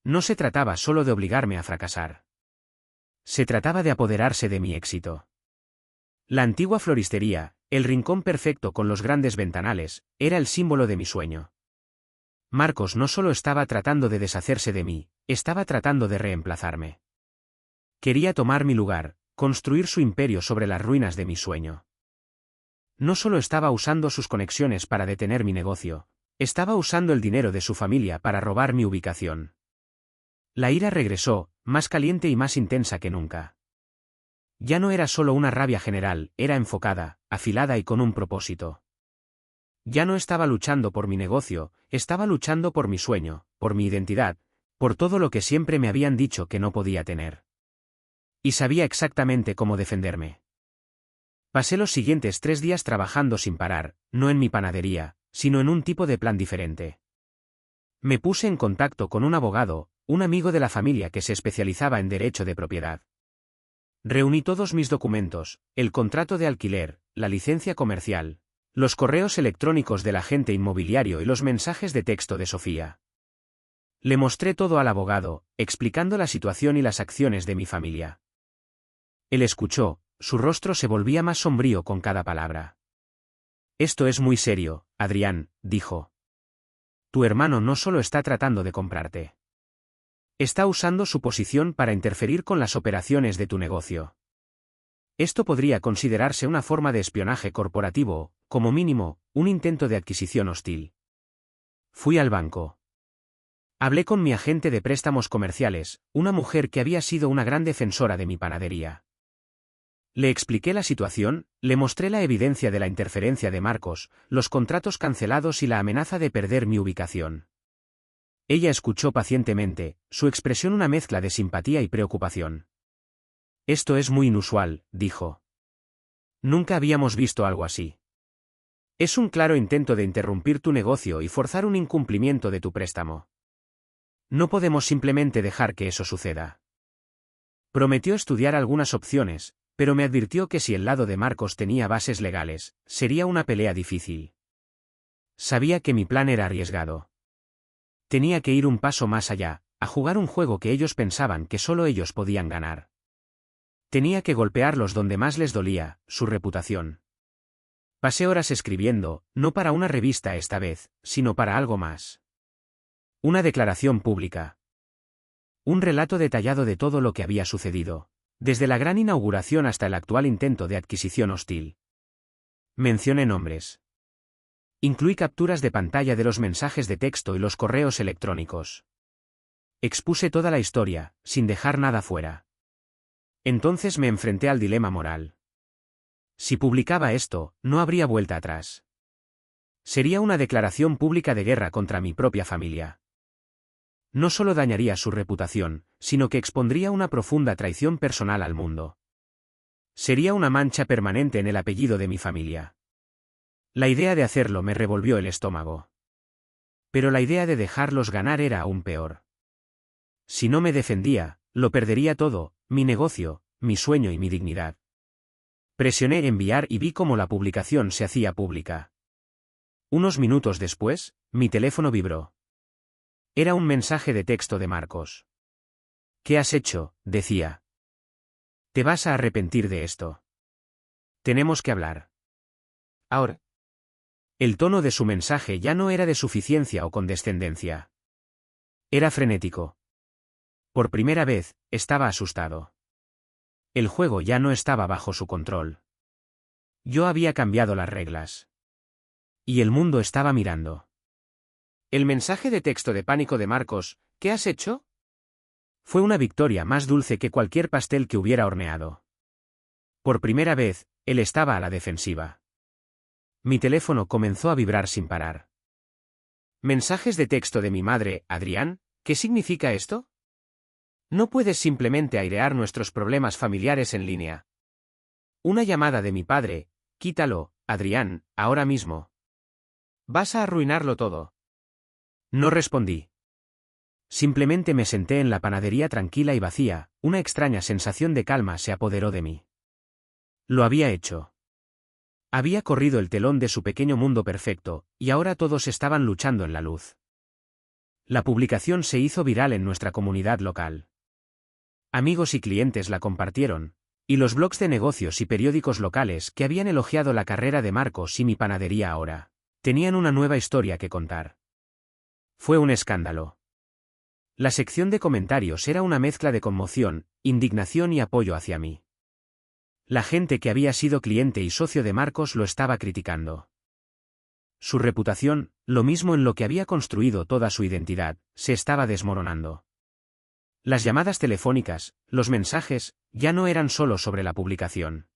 No se trataba solo de obligarme a fracasar. Se trataba de apoderarse de mi éxito. La antigua floristería, el rincón perfecto con los grandes ventanales, era el símbolo de mi sueño. Marcos no solo estaba tratando de deshacerse de mí, estaba tratando de reemplazarme. Quería tomar mi lugar, construir su imperio sobre las ruinas de mi sueño. No solo estaba usando sus conexiones para detener mi negocio, estaba usando el dinero de su familia para robar mi ubicación. La ira regresó, más caliente y más intensa que nunca. Ya no era solo una rabia general, era enfocada, afilada y con un propósito. Ya no estaba luchando por mi negocio, estaba luchando por mi sueño, por mi identidad, por todo lo que siempre me habían dicho que no podía tener. Y sabía exactamente cómo defenderme. Pasé los siguientes 3 días trabajando sin parar, no en mi panadería, sino en un tipo de plan diferente. Me puse en contacto con un abogado, un amigo de la familia que se especializaba en derecho de propiedad. Reuní todos mis documentos, el contrato de alquiler, la licencia comercial, los correos electrónicos del agente inmobiliario y los mensajes de texto de Sofía. Le mostré todo al abogado, explicando la situación y las acciones de mi familia. Él escuchó, su rostro se volvía más sombrío con cada palabra. Esto es muy serio, Adrián, dijo. Tu hermano no solo está tratando de comprarte. Está usando su posición para interferir con las operaciones de tu negocio. Esto podría considerarse una forma de espionaje corporativo o, como mínimo, un intento de adquisición hostil. Fui al banco. Hablé con mi agente de préstamos comerciales, una mujer que había sido una gran defensora de mi panadería. Le expliqué la situación, le mostré la evidencia de la interferencia de Marcos, los contratos cancelados y la amenaza de perder mi ubicación. Ella escuchó pacientemente, su expresión una mezcla de simpatía y preocupación. Esto es muy inusual, dijo. Nunca habíamos visto algo así. Es un claro intento de interrumpir tu negocio y forzar un incumplimiento de tu préstamo. No podemos simplemente dejar que eso suceda. Prometió estudiar algunas opciones, pero me advirtió que si el lado de Marcos tenía bases legales, sería una pelea difícil. Sabía que mi plan era arriesgado. Tenía que ir un paso más allá, a jugar un juego que ellos pensaban que solo ellos podían ganar. Tenía que golpearlos donde más les dolía, su reputación. Pasé horas escribiendo, no para una revista esta vez, sino para algo más. Una declaración pública. Un relato detallado de todo lo que había sucedido, desde la gran inauguración hasta el actual intento de adquisición hostil. Mencioné nombres. Incluí capturas de pantalla de los mensajes de texto y los correos electrónicos. Expuse toda la historia, sin dejar nada fuera. Entonces me enfrenté al dilema moral. Si publicaba esto, no habría vuelta atrás. Sería una declaración pública de guerra contra mi propia familia. No solo dañaría su reputación, sino que expondría una profunda traición personal al mundo. Sería una mancha permanente en el apellido de mi familia. La idea de hacerlo me revolvió el estómago. Pero la idea de dejarlos ganar era aún peor. Si no me defendía, lo perdería todo, mi negocio, mi sueño y mi dignidad. Presioné enviar y vi cómo la publicación se hacía pública. Unos minutos después, mi teléfono vibró. Era un mensaje de texto de Marcos. ¿Qué has hecho?, decía. Te vas a arrepentir de esto. Tenemos que hablar. Ahora. El tono de su mensaje ya no era de suficiencia o condescendencia. Era frenético. Por primera vez, estaba asustado. El juego ya no estaba bajo su control. Yo había cambiado las reglas. Y el mundo estaba mirando. El mensaje de texto de pánico de Marcos, ¿qué has hecho?, fue una victoria más dulce que cualquier pastel que hubiera horneado. Por primera vez, él estaba a la defensiva. Mi teléfono comenzó a vibrar sin parar. Mensajes de texto de mi madre, Adrián, ¿qué significa esto? No puedes simplemente airear nuestros problemas familiares en línea. Una llamada de mi padre, quítalo, Adrián, ahora mismo. Vas a arruinarlo todo. No respondí. Simplemente me senté en la panadería tranquila y vacía, una extraña sensación de calma se apoderó de mí. Lo había hecho. Había corrido el telón de su pequeño mundo perfecto, y ahora todos estaban luchando en la luz. La publicación se hizo viral en nuestra comunidad local. Amigos y clientes la compartieron, y los blogs de negocios y periódicos locales que habían elogiado la carrera de Marcos y mi panadería ahora tenían una nueva historia que contar. Fue un escándalo. La sección de comentarios era una mezcla de conmoción, indignación y apoyo hacia mí. La gente que había sido cliente y socio de Marcos lo estaba criticando. Su reputación, lo mismo en lo que había construido toda su identidad, se estaba desmoronando. Las llamadas telefónicas, los mensajes, ya no eran solo sobre la publicación.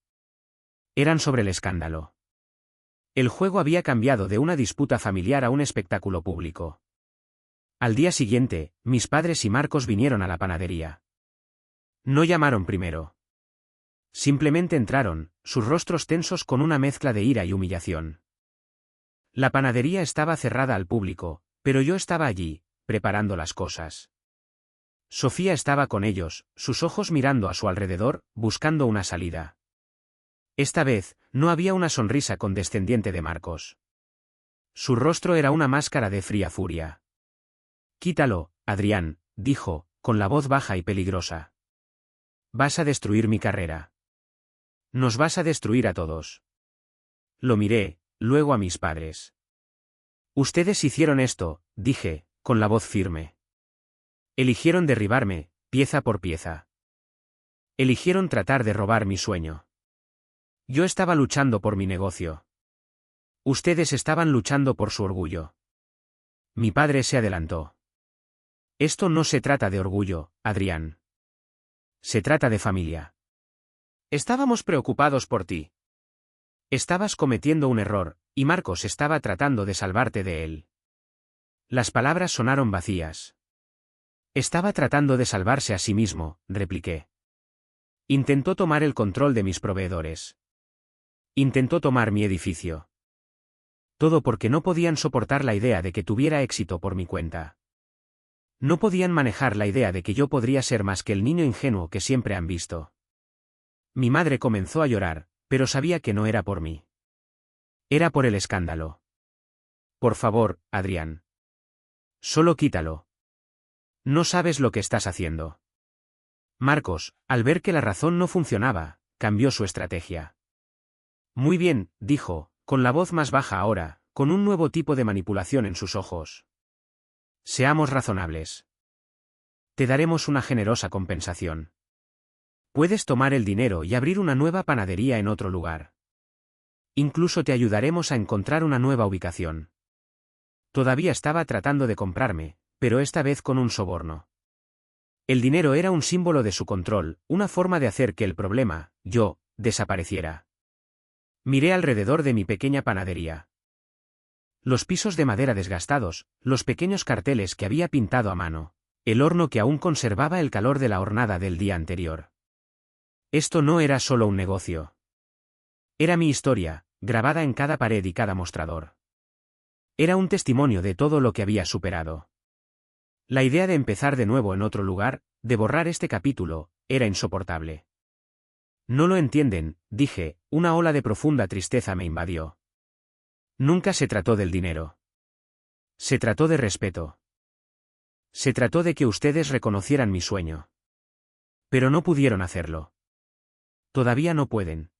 Eran sobre el escándalo. El juego había cambiado de una disputa familiar a un espectáculo público. Al día siguiente, mis padres y Marcos vinieron a la panadería. No llamaron primero. Simplemente entraron, sus rostros tensos con una mezcla de ira y humillación. La panadería estaba cerrada al público, pero yo estaba allí, preparando las cosas. Sofía estaba con ellos, sus ojos mirando a su alrededor, buscando una salida. Esta vez, no había una sonrisa condescendiente de Marcos. Su rostro era una máscara de fría furia. Quítalo, Adrián, dijo, con la voz baja y peligrosa. Vas a destruir mi carrera. Nos vas a destruir a todos. Lo miré, luego a mis padres. Ustedes hicieron esto, dije, con la voz firme. Eligieron derribarme, pieza por pieza. Eligieron tratar de robar mi sueño. Yo estaba luchando por mi negocio. Ustedes estaban luchando por su orgullo. Mi padre se adelantó. Esto no se trata de orgullo, Adrián. Se trata de familia. Estábamos preocupados por ti. Estabas cometiendo un error, y Marcos estaba tratando de salvarte de él. Las palabras sonaron vacías. Estaba tratando de salvarse a sí mismo, repliqué. Intentó tomar el control de mis proveedores. Intentó tomar mi edificio. Todo porque no podían soportar la idea de que tuviera éxito por mi cuenta. No podían manejar la idea de que yo podría ser más que el niño ingenuo que siempre han visto. Mi madre comenzó a llorar, pero sabía que no era por mí. Era por el escándalo. Por favor, Adrián. Solo quítalo. No sabes lo que estás haciendo. Marcos, al ver que la razón no funcionaba, cambió su estrategia. Muy bien, dijo, con la voz más baja ahora, con un nuevo tipo de manipulación en sus ojos. Seamos razonables. Te daremos una generosa compensación. Puedes tomar el dinero y abrir una nueva panadería en otro lugar. Incluso te ayudaremos a encontrar una nueva ubicación. Todavía estaba tratando de comprarme, pero esta vez con un soborno. El dinero era un símbolo de su control, una forma de hacer que el problema, yo, desapareciera. Miré alrededor de mi pequeña panadería. Los pisos de madera desgastados, los pequeños carteles que había pintado a mano, el horno que aún conservaba el calor de la hornada del día anterior. Esto no era solo un negocio. Era mi historia, grabada en cada pared y cada mostrador. Era un testimonio de todo lo que había superado. La idea de empezar de nuevo en otro lugar, de borrar este capítulo, era insoportable. No lo entienden, dije, una ola de profunda tristeza me invadió. Nunca se trató del dinero. Se trató de respeto. Se trató de que ustedes reconocieran mi sueño. Pero no pudieron hacerlo. Todavía no pueden.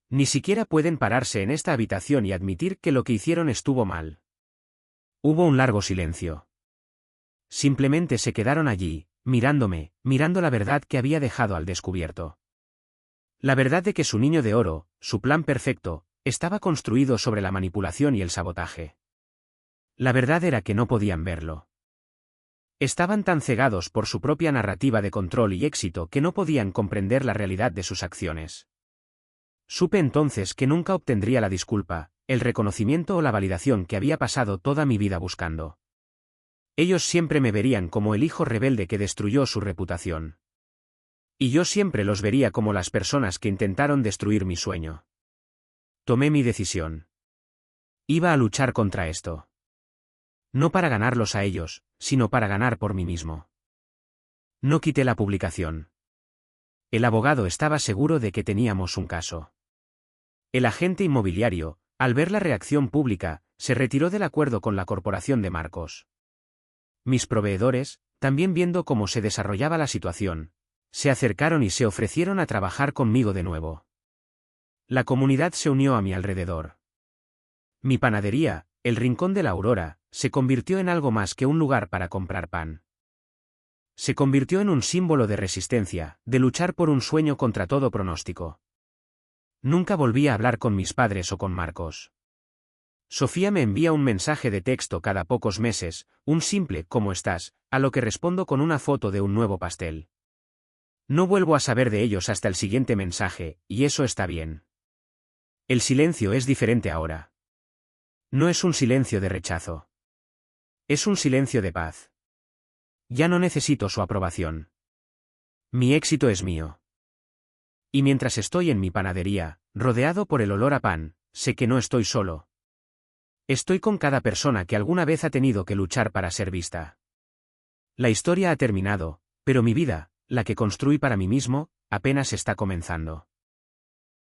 Ni siquiera pueden pararse en esta habitación y admitir que lo que hicieron estuvo mal. Hubo un largo silencio. Simplemente se quedaron allí, mirándome, mirando la verdad que había dejado al descubierto. La verdad de que su niño de oro, su plan perfecto, estaba construido sobre la manipulación y el sabotaje. La verdad era que no podían verlo. Estaban tan cegados por su propia narrativa de control y éxito que no podían comprender la realidad de sus acciones. Supe entonces que nunca obtendría la disculpa, el reconocimiento o la validación que había pasado toda mi vida buscando. Ellos siempre me verían como el hijo rebelde que destruyó su reputación. Y yo siempre los vería como las personas que intentaron destruir mi sueño. Tomé mi decisión. Iba a luchar contra esto. No para ganarlos a ellos, sino para ganar por mí mismo. No quité la publicación. El abogado estaba seguro de que teníamos un caso. El agente inmobiliario, al ver la reacción pública, se retiró del acuerdo con la corporación de Marcos. Mis proveedores, también viendo cómo se desarrollaba la situación, se acercaron y se ofrecieron a trabajar conmigo de nuevo. La comunidad se unió a mi alrededor. Mi panadería, el Rincón de la Aurora, se convirtió en algo más que un lugar para comprar pan. Se convirtió en un símbolo de resistencia, de luchar por un sueño contra todo pronóstico. Nunca volví a hablar con mis padres o con Marcos. Sofía me envía un mensaje de texto cada pocos meses, un simple ¿cómo estás?, a lo que respondo con una foto de un nuevo pastel. No vuelvo a saber de ellos hasta el siguiente mensaje, y eso está bien. El silencio es diferente ahora. No es un silencio de rechazo. Es un silencio de paz. Ya no necesito su aprobación. Mi éxito es mío. Y mientras estoy en mi panadería, rodeado por el olor a pan, sé que no estoy solo. Estoy con cada persona que alguna vez ha tenido que luchar para ser vista. La historia ha terminado, pero mi vida, la que construí para mí mismo, apenas está comenzando.